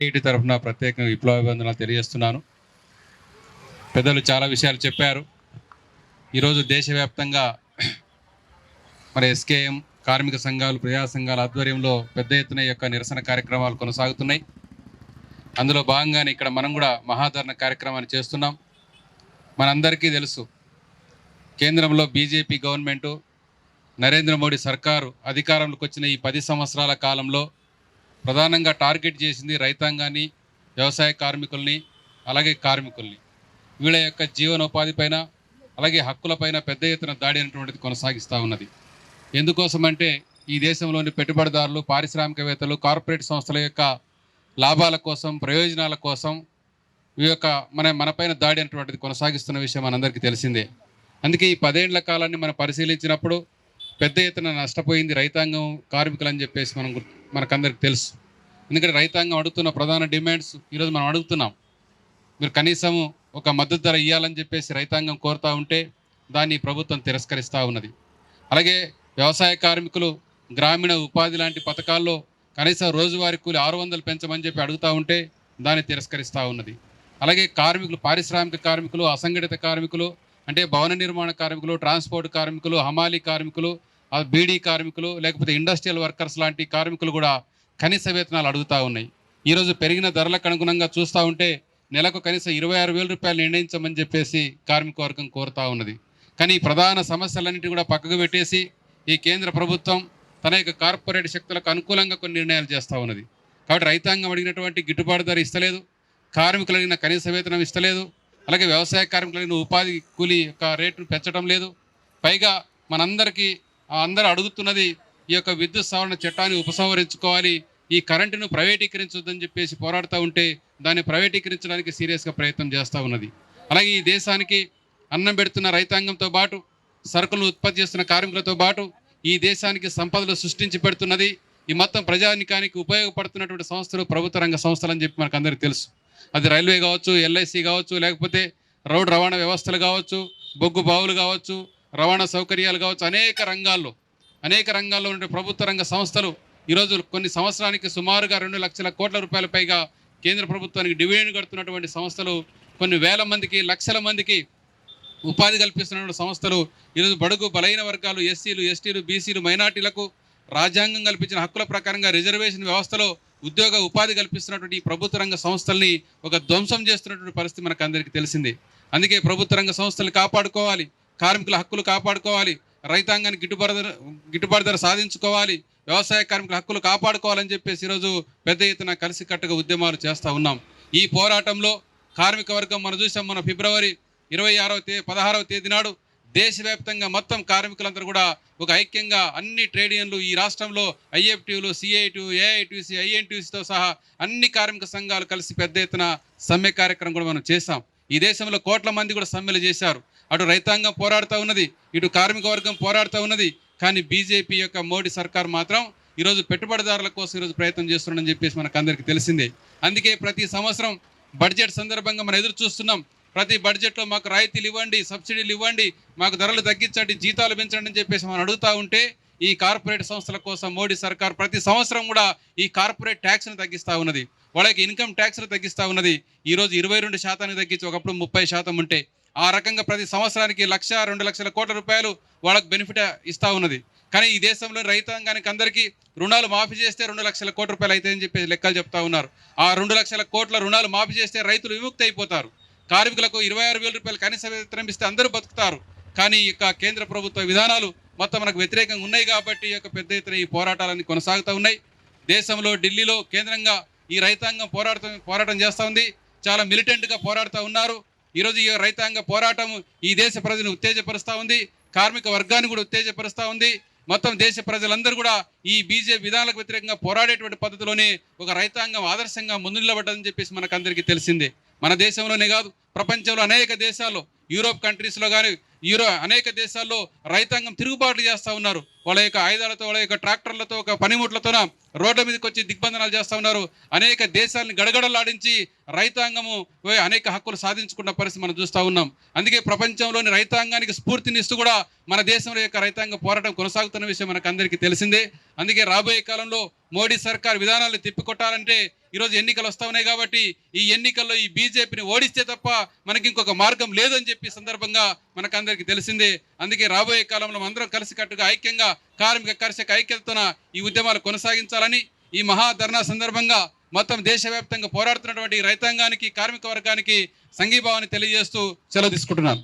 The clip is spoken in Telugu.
వీటి తరఫున ప్రత్యేకంగా విప్లవాభివందనాలు తెలియజేస్తున్నాను. పెద్దలు చాలా విషయాలు చెప్పారు. ఈరోజు దేశవ్యాప్తంగా మరి ఎస్కేఎం కార్మిక సంఘాలు, ప్రజా సంఘాల ఆధ్వర్యంలో పెద్ద ఎత్తున యొక్క నిరసన కార్యక్రమాలు కొనసాగుతున్నాయి. అందులో భాగంగానే ఇక్కడ మనం కూడా మహాధరణ కార్యక్రమాన్ని చేస్తున్నాం. మనందరికీ తెలుసు, కేంద్రంలో బీజేపీ గవర్నమెంటు, నరేంద్ర మోడీ సర్కారు అధికారంలోకి వచ్చిన ఈ 10 సంవత్సరాల కాలంలో ప్రధానంగా టార్గెట్ చేసింది రైతాంగాన్ని, వ్యవసాయ కార్మికుల్ని, అలాగే కార్మికుల్ని. వీళ్ళ యొక్క జీవనోపాధి పైన, అలాగే హక్కులపైన పెద్ద ఎత్తున దాడి అనేటువంటిది కొనసాగిస్తూ ఉన్నది. ఎందుకోసమంటే ఈ దేశంలోని పెట్టుబడిదారులు, పారిశ్రామికవేత్తలు, కార్పొరేట్ సంస్థల యొక్క లాభాల కోసం, ప్రయోజనాల కోసం ఈ యొక్క మనపైన దాడి అనేటువంటిది కొనసాగిస్తున్న విషయం మనందరికీ తెలిసిందే. అందుకే ఈ 10 ఏళ్ల కాలాన్ని మనం పరిశీలించినప్పుడు పెద్ద ఎత్తున నష్టపోయింది రైతాంగం, కార్మికులు అని చెప్పేసి మనకందరికి తెలుసు. ఎందుకంటే రైతాంగం అడుగుతున్న ప్రధాన డిమాండ్స్ ఈరోజు మనం అడుగుతున్నాం. మీరు కనీసం ఒక మద్దతు ధర ఇవ్వాలని చెప్పేసి రైతాంగం కోరుతూ ఉంటే దాన్ని ప్రభుత్వం తిరస్కరిస్తూ ఉన్నది. అలాగే వ్యవసాయ కార్మికులు గ్రామీణ ఉపాధి లాంటి పథకాల్లో కనీసం రోజువారీ కూలి 600 పెంచమని చెప్పి అడుగుతూ ఉంటే దాన్ని తిరస్కరిస్తూ ఉన్నది. అలాగే కార్మికులు, పారిశ్రామిక కార్మికులు, అసంఘటిత కార్మికులు అంటే భవన నిర్మాణ కార్మికులు, ట్రాన్స్పోర్ట్ కార్మికులు, హమాలీ కార్మికులు, బీడీ కార్మికులు, లేకపోతే ఇండస్ట్రియల్ వర్కర్స్ లాంటి కార్మికులు కూడా కనీస వేతనాలు అడుగుతూ ఉన్నాయి. ఈరోజు పెరిగిన ధరలకు అనుగుణంగా చూస్తూ ఉంటే నెలకు కనీసం 26,000 రూపాయలు నిర్ణయించమని చెప్పేసి కార్మిక వర్గం కోరుతూ ఉన్నది. కానీ ఈ ప్రధాన సమస్యలన్నింటినీ కూడా పక్కకు పెట్టేసి ఈ కేంద్ర ప్రభుత్వం తన యొక్క కార్పొరేట్ శక్తులకు అనుకూలంగా కొన్ని నిర్ణయాలు చేస్తూ ఉన్నది. కాబట్టి రైతాంగం అడిగినటువంటి గిట్టుబాటు ధర ఇస్తలేదు, కార్మికులు అడిగిన కనీస వేతనం ఇస్తలేదు, అలాగే వ్యవసాయ కార్మికులు అడిగిన ఉపాధి కూలీ యొక్క రేటును పెంచడం లేదు. పైగా మనందరికీ అందరూ అడుగుతున్నది ఈ యొక్క విద్యుత్ సవరణ చట్టాన్ని ఉపసంహరించుకోవాలి, ఈ కరెంటును ప్రైవేటీకరించొద్దని చెప్పేసి పోరాడుతూ ఉంటే దాన్ని ప్రైవేటీకరించడానికి సీరియస్గా ప్రయత్నం చేస్తూ ఉన్నది. అలాగే ఈ దేశానికి అన్నం పెడుతున్న రైతాంగంతో పాటు, సరుకులను ఉత్పత్తి చేస్తున్న కార్మికులతో పాటు ఈ దేశానికి సంపదలు సృష్టించి పెడుతున్నది ఈ మొత్తం ప్రజానికానికి ఉపయోగపడుతున్నటువంటి సంస్థలు ప్రభుత్వ రంగ సంస్థలు అని చెప్పి మనకు అందరికీ తెలుసు. అది రైల్వే కావచ్చు, ఎల్ఐసి కావచ్చు, లేకపోతే రోడ్డు రవాణా వ్యవస్థలు కావచ్చు, బొగ్గు బావులు కావచ్చు, రవాణా సౌకర్యాలు కావచ్చు, అనేక రంగాల్లో ఉండే ప్రభుత్వ రంగ సంస్థలు ఈరోజు కొన్ని సంవత్సరానికి సుమారుగా 2 లక్షల కోట్ల రూపాయల పైగా కేంద్ర ప్రభుత్వానికి డివిడెండ్ కడుతున్నటువంటి సంస్థలు, కొన్ని వేల మందికి, లక్షల మందికి ఉపాధి కల్పిస్తున్నటువంటి సంస్థలు ఈరోజు బడుగు బలైన వర్గాలు, ఎస్సీలు, ఎస్టీలు, బీసీలు, మైనార్టీలకు రాజ్యాంగం కల్పించిన హక్కుల ప్రకారంగా రిజర్వేషన్ వ్యవస్థలో ఉద్యోగ ఉపాధి కల్పిస్తున్నటువంటి ఈ ప్రభుత్వ రంగ సంస్థల్ని ఒక ధ్వంసం చేస్తున్నటువంటి పరిస్థితి మనకు అందరికీ తెలిసిందే. అందుకే ప్రభుత్వ రంగ సంస్థలు కాపాడుకోవాలి, కార్మికుల హక్కులు కాపాడుకోవాలి, రైతాంగానికి గిట్టుబాటు ధర సాధించుకోవాలి, వ్యవసాయ కార్మికుల హక్కులు కాపాడుకోవాలని చెప్పేసి ఈరోజు పెద్ద ఎత్తున కలిసికట్టుగా ఉద్యమాలు చేస్తూ ఉన్నాం. ఈ పోరాటంలో కార్మిక వర్గం మనం చూసాం. మన ఫిబ్రవరి 16వ తేదీ నాడు దేశవ్యాప్తంగా మొత్తం కార్మికులందరూ కూడా ఒక ఐక్యంగా అన్ని ట్రేడ్ యూనియన్లు ఈ రాష్ట్రంలో ఐఎఫ్టీలు, సిఐటి, ఏఐటీసీ, ఐఎన్టీసీతో సహా అన్ని కార్మిక సంఘాలు కలిసి పెద్ద ఎత్తున సమ్మె కార్యక్రమం కూడా మనం చేశాం. ఈ దేశంలో కోట్ల మంది కూడా సమ్మెలు చేశారు. అటు రైతాంగం పోరాడుతూ ఉన్నది, ఇటు కార్మిక వర్గం పోరాడుతూ ఉన్నది. కానీ బీజేపీ యొక్క మోడీ సర్కార్ మాత్రం ఈరోజు పెట్టుబడిదారుల కోసం ఈరోజు ప్రయత్నం చేస్తున్నాడని చెప్పేసి మనకు అందరికీ తెలిసిందే. అందుకే ప్రతి సంవత్సరం బడ్జెట్ సందర్భంగా మనం ఎదురు చూస్తున్నాం. ప్రతి బడ్జెట్లో మాకు రాయితీలు ఇవ్వండి, సబ్సిడీలు ఇవ్వండి, మాకు ధరలు తగ్గించండి, జీతాలు పెంచండి అని చెప్పేసి మనం అడుగుతూ ఉంటే ఈ కార్పొరేట్ సంస్థల కోసం మోడీ సర్కార్ ప్రతి సంవత్సరం కూడా ఈ కార్పొరేట్ ట్యాక్స్ను తగ్గిస్తూ ఉన్నది, వాళ్ళకి ఇన్కమ్ ట్యాక్స్ను తగ్గిస్తూ ఉన్నది. ఈరోజు 22% తగ్గించి ఒకప్పుడు 30% ఉంటే ఆ రకంగా ప్రతి సంవత్సరానికి 1-2 లక్షల కోట్ల రూపాయలు వాళ్ళకు బెనిఫిట్ ఇస్తూ ఉన్నది. కానీ ఈ దేశంలో రైతాంగానికి అందరికీ రుణాలు మాఫీ చేస్తే 2 లక్షల కోట్ల రూపాయలు అవుతాయని చెప్పేసి లెక్కలు చెప్తా ఉన్నారు. ఆ 2 లక్షల కోట్ల రుణాలు మాఫీ చేస్తే రైతులు విముక్తి అయిపోతారు, కార్మికులకు 26,000 రూపాయలు కనీస వేతనం ఇస్తే అందరూ బతుకుతారు. కానీ ఈ యొక్క కేంద్ర ప్రభుత్వ విధానాలు మొత్తం మనకు వ్యతిరేకంగా ఉన్నాయి కాబట్టి ఈ యొక్క పెద్ద ఎత్తున ఈ పోరాటాలన్నీ కొనసాగుతూ ఉన్నాయి. దేశంలో ఢిల్లీలో కేంద్రంగా ఈ రైతాంగం పోరాటం చేస్తూ ఉంది, చాలా మిలిటెంట్గా పోరాడుతూ ఉన్నారు. ఈరోజు ఈ రైతాంగ పోరాటం ఈ దేశ ప్రజలను ఉత్తేజపరుస్తూ ఉంది, కార్మిక వర్గాన్ని కూడా ఉత్తేజపరుస్తూ ఉంది. మొత్తం దేశ ప్రజలందరూ కూడా ఈ బీజేపీ విధానాలకు వ్యతిరేకంగా పోరాడేటువంటి పద్ధతిలోనే ఒక రైతాంగం ఆదర్శంగా ముందు నిలబడ్డదని చెప్పేసి మనకు అందరికీ తెలిసిందే. మన దేశంలోనే కాదు, ప్రపంచంలో అనేక దేశాల్లో, యూరోప్ కంట్రీస్లో కానీ అనేక దేశాల్లో రైతాంగం తిరుగుబాట్లు చేస్తూ ఉన్నారు. వాళ్ళ యొక్క ఆయుధాలతో, వాళ్ళ యొక్క ట్రాక్టర్లతో, ఒక పనిముట్లతోన రోడ్ల మీదకి వచ్చి దిగ్బంధనాలు చేస్తూ ఉన్నారు. అనేక దేశాలను గడగడలాడించి రైతాంగము అనేక హక్కులు సాధించుకున్న పరిస్థితి మనం చూస్తూ ఉన్నాం. అందుకే ప్రపంచంలోని రైతాంగానికి స్ఫూర్తినిస్తూ కూడా మన దేశంలో యొక్క రైతాంగ పోరాటం కొనసాగుతున్న విషయం మనకు అందరికీ తెలిసిందే. అందుకే రాబోయే కాలంలో మోడీ సర్కార్ విధానాలను తిప్పికొట్టాలంటే ఈరోజు ఎన్నికలు వస్తూ ఉన్నాయి కాబట్టి ఈ ఎన్నికల్లో ఈ బీజేపీని ఓడిస్తే తప్ప మనకి ఇంకొక మార్గం లేదని చెప్పి సందర్భంగా మనకందరికీ తెలిసిందే. అందుకే రాబోయే కాలంలో అందరం కలిసికట్టుగా ఐక్యంగా కార్మిక కర్షక ఐక్యతన ఈ ఉద్యమాలు కొనసాగించాలని ఈ మహాధర్నా సందర్భంగా మొత్తం దేశవ్యాప్తంగా పోరాడుతున్నటువంటి రైతాంగానికి కార్మిక వర్గానికి సంఘీభావాన్ని తెలియజేస్తూ సెలవు తీసుకుంటున్నాను.